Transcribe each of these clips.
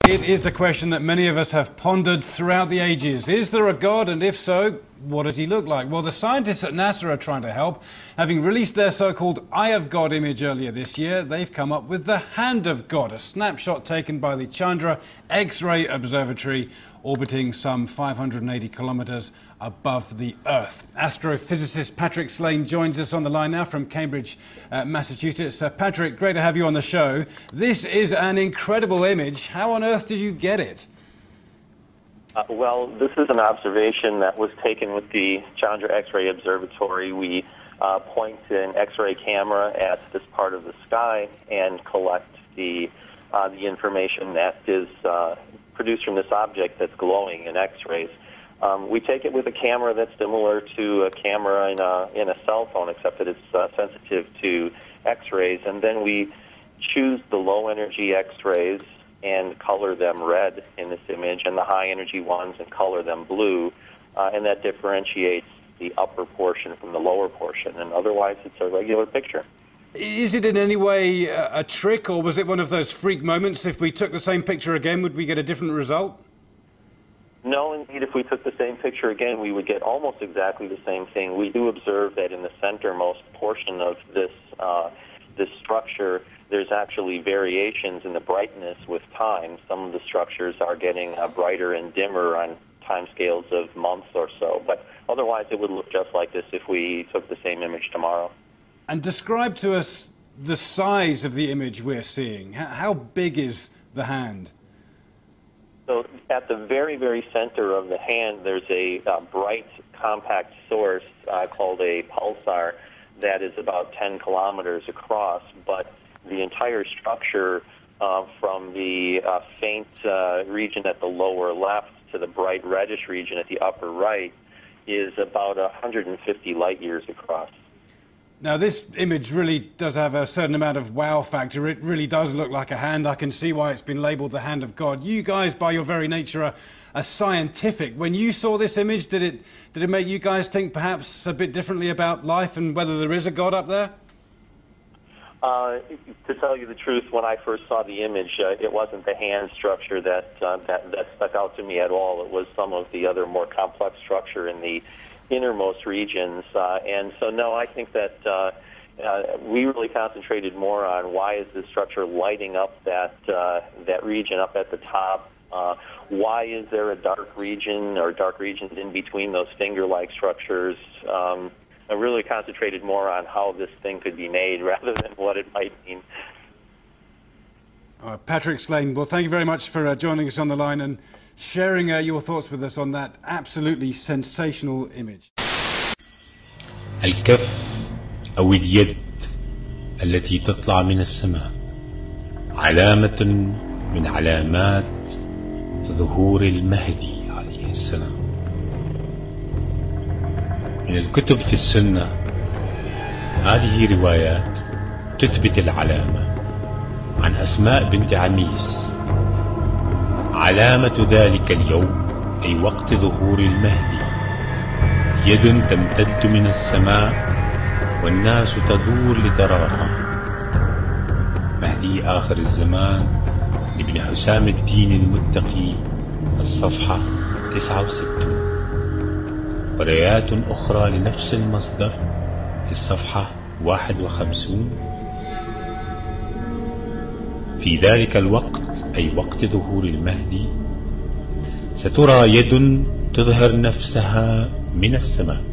It is a question that many of us have pondered throughout the ages. Is there a God, and if so, what does he look like? Well, the scientists at NASA are trying to help. Having released their so-called Eye of God image earlier this year, they've come up with the Hand of God, a snapshot taken by the Chandra X-ray Observatory, orbiting some 580 kilometres above the Earth. Astrophysicist Patrick Slane joins us on the line now from Cambridge, Massachusetts. Patrick, great to have you on the show. This is an incredible image. How on earth did you get it? Well, this is an observation that was taken with the Chandra X-ray Observatory. We point an X-ray camera at this part of the sky and collect the information that is produced from this object that's glowing in X-rays. We take it with a camera that's similar to a camera in a cell phone, except that it's sensitive to X-rays, and then we choose the low-energy X-rays and color them red in this image, and the high-energy ones and color them blue, and that differentiates the upper portion from the lower portion, and otherwise it's a regular picture. Is it in any way a trick, or was it one of those freak moments? If we took the same picture again, would we get a different result? No, indeed, if we took the same picture again, we would get almost exactly the same thing. We do observe that in the centermost portion of this structure, there's actually variations in the brightness with time. Some of the structures are getting brighter and dimmer on timescales of months or so, but otherwise it would look just like this if we took the same image tomorrow. And describe to us the size of the image we're seeing. How big is the hand? So at the very, very center of the hand, there's a bright, compact source called a pulsar that is about 10 kilometers across, but the entire structure from the faint region at the lower left to the bright reddish region at the upper right is about 150 light years across. Now, this image really does have a certain amount of wow factor. It really does look like a hand. I can see why it's been labelled the Hand of God. You guys, by your very nature, are scientific. When you saw this image, did it make you guys think perhaps a bit differently about life and whether there is a God up there? To tell you the truth, when I first saw the image, it wasn't the hand structure that stuck out to me at all. It was some of the other more complex structure in the innermost regions. And so, no, I think that we really concentrated more on why is this structure lighting up that region up at the top. Why is there a dark region or dark regions in between those finger-like structures? I really concentrated more on how this thing could be made rather than what it might mean. Patrick Slane, well, thank you very much for joining us on the line and sharing your thoughts with us on that absolutely sensational image. الكف أو اليد التي تطلع من السماء علامة من علامات ظهور المهدي عليه السلام. من الكتب في السنة هذه روايات تثبت العلامة عن أسماء بنت عميس. علامة ذلك اليوم أي وقت ظهور المهدي يد تمتد من السماء والناس تدور لتراها. مهدي آخر الزمان لابن حسام الدين المتقي، الصفحة 69. وروايات أخرى لنفس المصدر في الصفحة 51. في ذلك الوقت أي وقت ظهور المهدي سترى يد تظهر نفسها من السماء.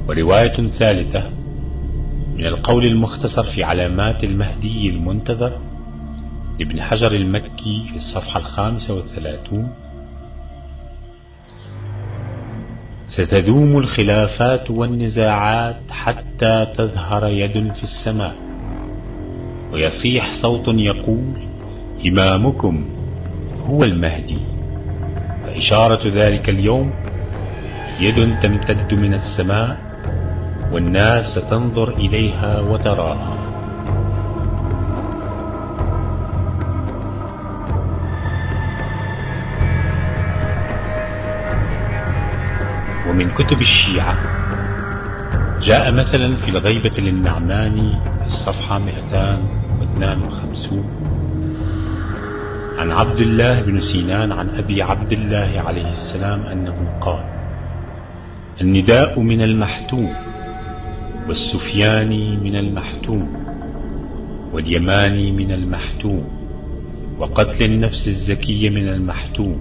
ورواية ثالثة من القول المختصر في علامات المهدي المنتظر لابن حجر المكي في الصفحة 35. ستدوم الخلافات والنزاعات حتى تظهر يد في السماء ويصيح صوت يقول إمامكم هو المهدي. فإشارة ذلك اليوم يد تمتد من السماء والناس ستنظر إليها وتراها. ومن كتب الشيعة جاء مثلا في الغيبة للنعماني في الصفحة 252 عن عبد الله بن سينان عن أبي عبد الله عليه السلام أنه قال: النداء من المحتوم، والسفياني من المحتوم، واليماني من المحتوم، وقتل النفس الزكية من المحتوم،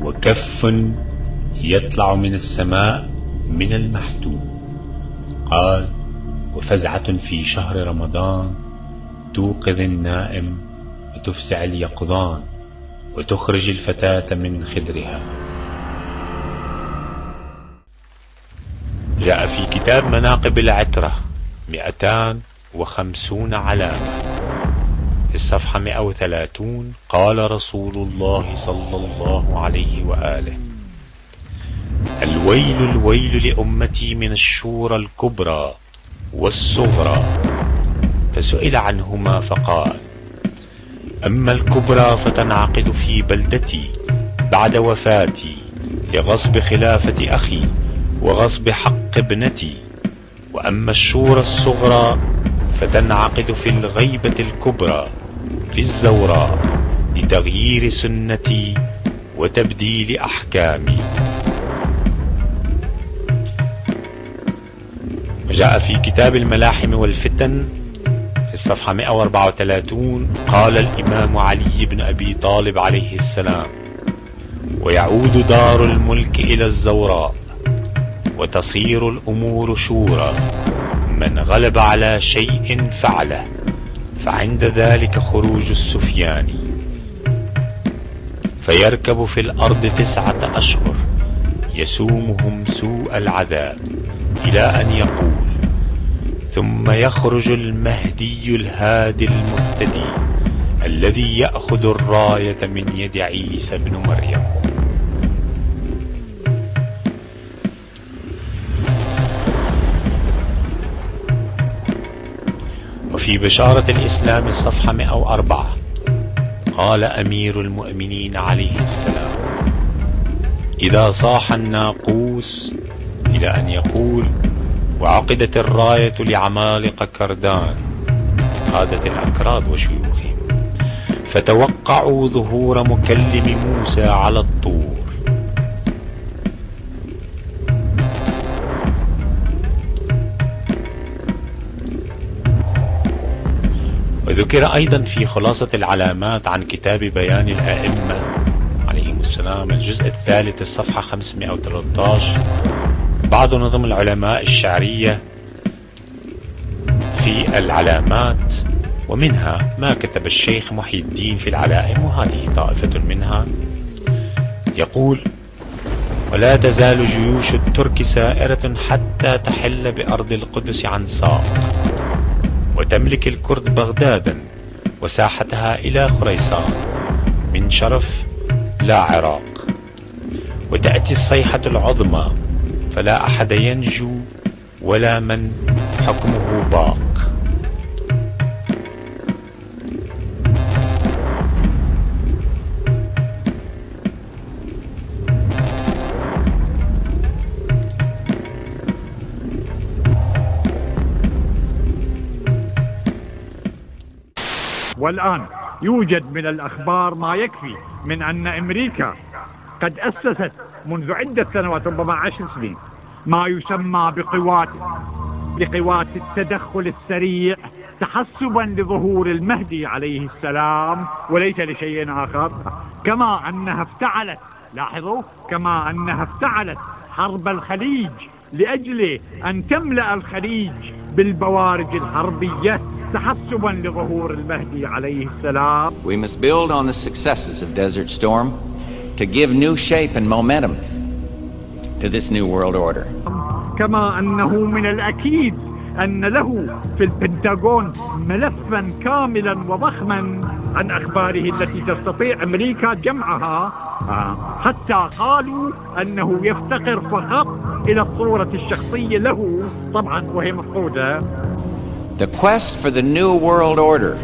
وكف يطلع من السماء من المحتوم. قال: وفزعة في شهر رمضان توقظ النائم وتفزع اليقظان وتخرج الفتاة من خدرها. جاء في كتاب مناقب العترة 250 علامة في الصفحة 130: قال رسول الله صلى الله عليه وآله: الويل الويل لأمتي من الشورى الكبرى والصغرى. فسئل عنهما فقال: أما الكبرى فتنعقد في بلدتي بعد وفاتي لغصب خلافة أخي وغصب حق ابنتي، وأما الشورى الصغرى فتنعقد في الغيبة الكبرى في الزوراء لتغيير سنتي وتبديل أحكامي. وجاء في كتاب الملاحم والفتن في الصفحة 134: قال الإمام علي بن أبي طالب عليه السلام: ويعود دار الملك إلى الزوراء وتصير الأمور شورى، من غلب على شيء فعله، فعند ذلك خروج السفياني فيركب في الأرض 9 أشهر يسومهم سوء العذاب إلى أن يقول: ثم يخرج المهدي الهادي المهتدي الذي يأخذ الراية من يد عيسى بن مريم. وفي بشارة الإسلام الصفحة 104: قال أمير المؤمنين عليه السلام: إذا صاح الناقوس إلى أن يقول: وعقدت الراية لعمالقة كردان قادة الأكراد وشيوخهم، فتوقعوا ظهور مكلم موسى على الطور. وذكر أيضا في خلاصة العلامات عن كتاب بيان الأئمة عليهم السلام الجزء الثالث الصفحة 513 بعض نظم العلماء الشعرية في العلامات، ومنها ما كتب الشيخ محي الدين في العلائم، وهذه طائفة منها. يقول: ولا تزال جيوش الترك سائرة حتى تحل بأرض القدس عن ساق، وتملك الكرد بغدادا وساحتها إلى خريسان من شرف لا عراق، وتأتي الصيحة العظمى فلا أحد ينجو ولا من حكمه باق. والآن يوجد من الأخبار ما يكفي من أن أمريكا قد أسست منذ عدة سنوات، ربما 10 سنين، ما يسمى بقوات التدخل السريع تحسبا لظهور المهدي عليه السلام وليس لشيء آخر. كما أنها افتعلت، لاحظوا، كما أنها افتعلت حرب الخليج لأجل أن تملأ الخليج بالبوارج الحربية تحسبا لظهور المهدي عليه السلام. We must build on the successes of Desert Storm to give new shape and momentum to this new world order. كما أنه من الأكيد أن له في البنتاغون ملفا كاملا وضخما عن أخباره التي تستطيع أمريكا جمعها، حتى قالوا أنه يفتقر فقط إلى الصورة الشخصية له، طبعا وهي مفقودة. The quest for the new world order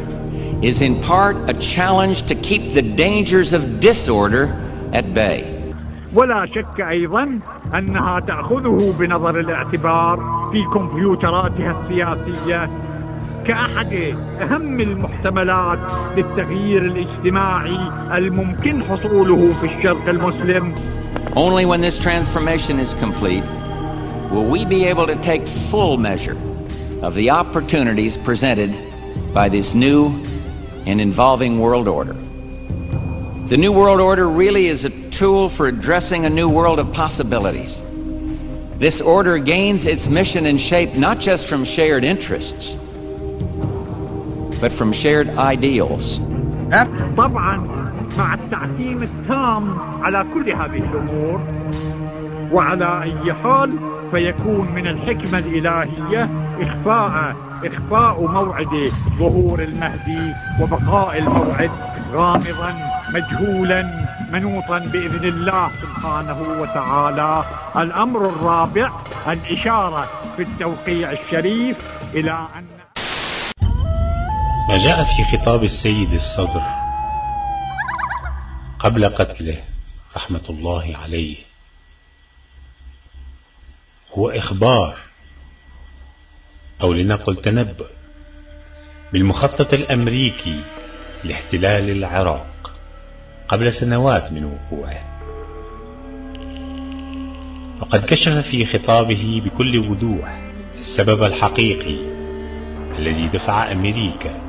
is in part a challenge to keep the dangers of disorder at bay. ولا شك أيضا أنها تأخذه بنظر الاعتبار في كمبيوتراتها السياسية كأحد أهم المحتملات للتغيير الاجتماعي الممكن حصوله في الشرق المسلم. Only when this transformation is complete will we be able to take full measure of the opportunities presented by this new and involving world order. The new world order really is a tool for addressing a new world of possibilities. This order gains its mission and shape not just from shared interests, but from shared ideals. طبعا مع التعتيم التام على كل هذه الأمور، وعلى أي حال فيكون من الحكمة الإلهية إخفاء موعد ظهور المهدي وبقاء الموعد غامضا مجهولا منوطا بإذن الله سبحانه وتعالى. الأمر الرابع الإشارة في التوقيع الشريف إلى أن ما جاء في خطاب السيد الصدر قبل قتله رحمة الله عليه هو إخبار أو لنقل تنبؤ بالمخطط الأمريكي لاحتلال العراق قبل سنوات من وقوعه. وقد كشف في خطابه بكل وضوح السبب الحقيقي الذي دفع أمريكا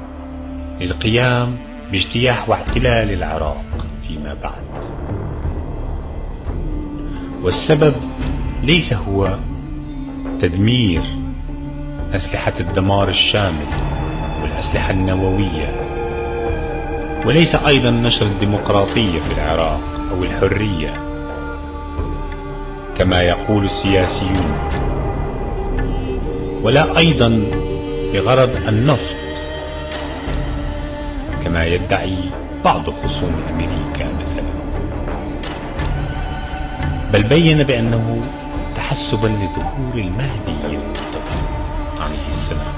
للقيام باجتياح واحتلال العراق فيما بعد. والسبب ليس هو تدمير أسلحة الدمار الشامل والأسلحة النووية، وليس أيضا نشر الديمقراطية في العراق أو الحرية كما يقول السياسيون، ولا أيضا بغرض النفط كما يدعي بعض خصوم أمريكا مثلا، بل بين بأنه تحسبا لظهور المهدي المنتظر عليه السلام.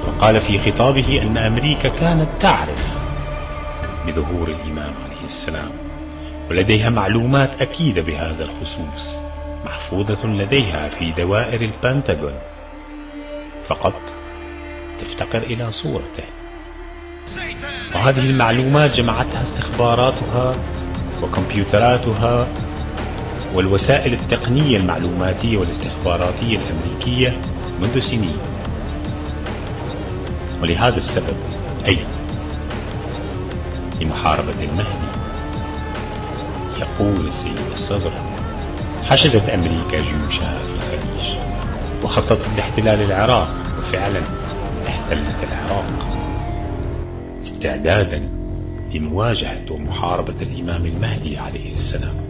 وقال في خطابه أن أمريكا كانت تعرف بظهور الإمام عليه السلام ولديها معلومات أكيدة بهذا الخصوص محفوظة لديها في دوائر البنتاغون، فقط تفتقر إلى صورته. وهذه المعلومات جمعتها استخباراتها وكمبيوتراتها والوسائل التقنية المعلوماتية والاستخباراتية الأمريكية منذ سنين. ولهذا السبب أيضا لمحاربة المهدي يقول السيد الصدر: حشدت أمريكا جيوشها في الخليج وخططت لاحتلال العراق، وفعلا احتلت العراق استعدادا لمواجهة ومحاربة الإمام المهدي عليه السلام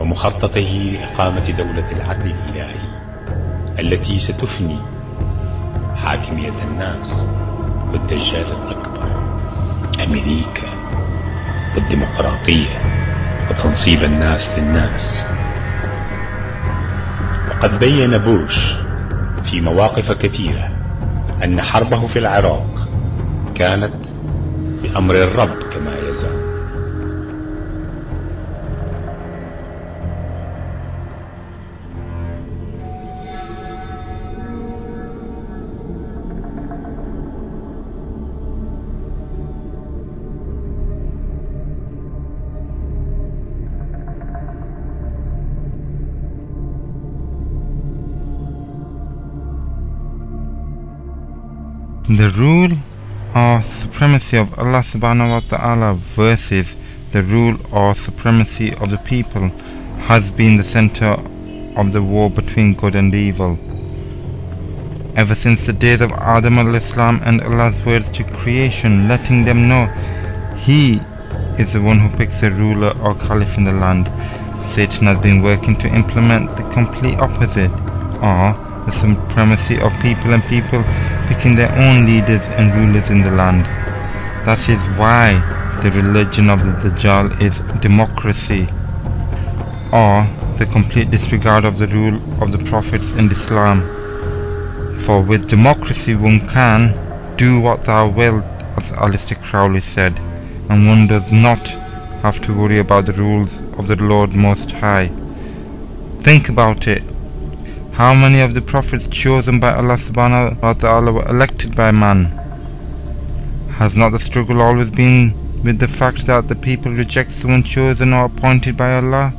ومخططه لإقامة دولة العدل الإلهي التي ستفني حاكمية الناس والدجال الأكبر أمريكا والديمقراطية وتنصيب الناس للناس. وقد بين بوش في مواقف كثيرة أن حربه في العراق كانت بأمر الرب كما يزعم. The rule or supremacy of Allah subhanahu wa ta'ala versus the rule or supremacy of the people has been the center of the war between good and evil ever since the days of Adam al-Islam, and Allah's words to creation letting them know He is the one who picks a ruler or caliph in the land. Satan has been working to implement the complete opposite, or the supremacy of people and people picking their own leaders and rulers in the land. That is why the religion of the Dajjal is democracy, or the complete disregard of the rule of the prophets in Islam. For with democracy one can do what thou wilt, as Alistair Crowley said, and one does not have to worry about the rules of the Lord Most High. Think about it. How many of the prophets chosen by Allah subhanahu wa ta'ala were elected by man? Has not the struggle always been with the fact that the people reject someone chosen or appointed by Allah?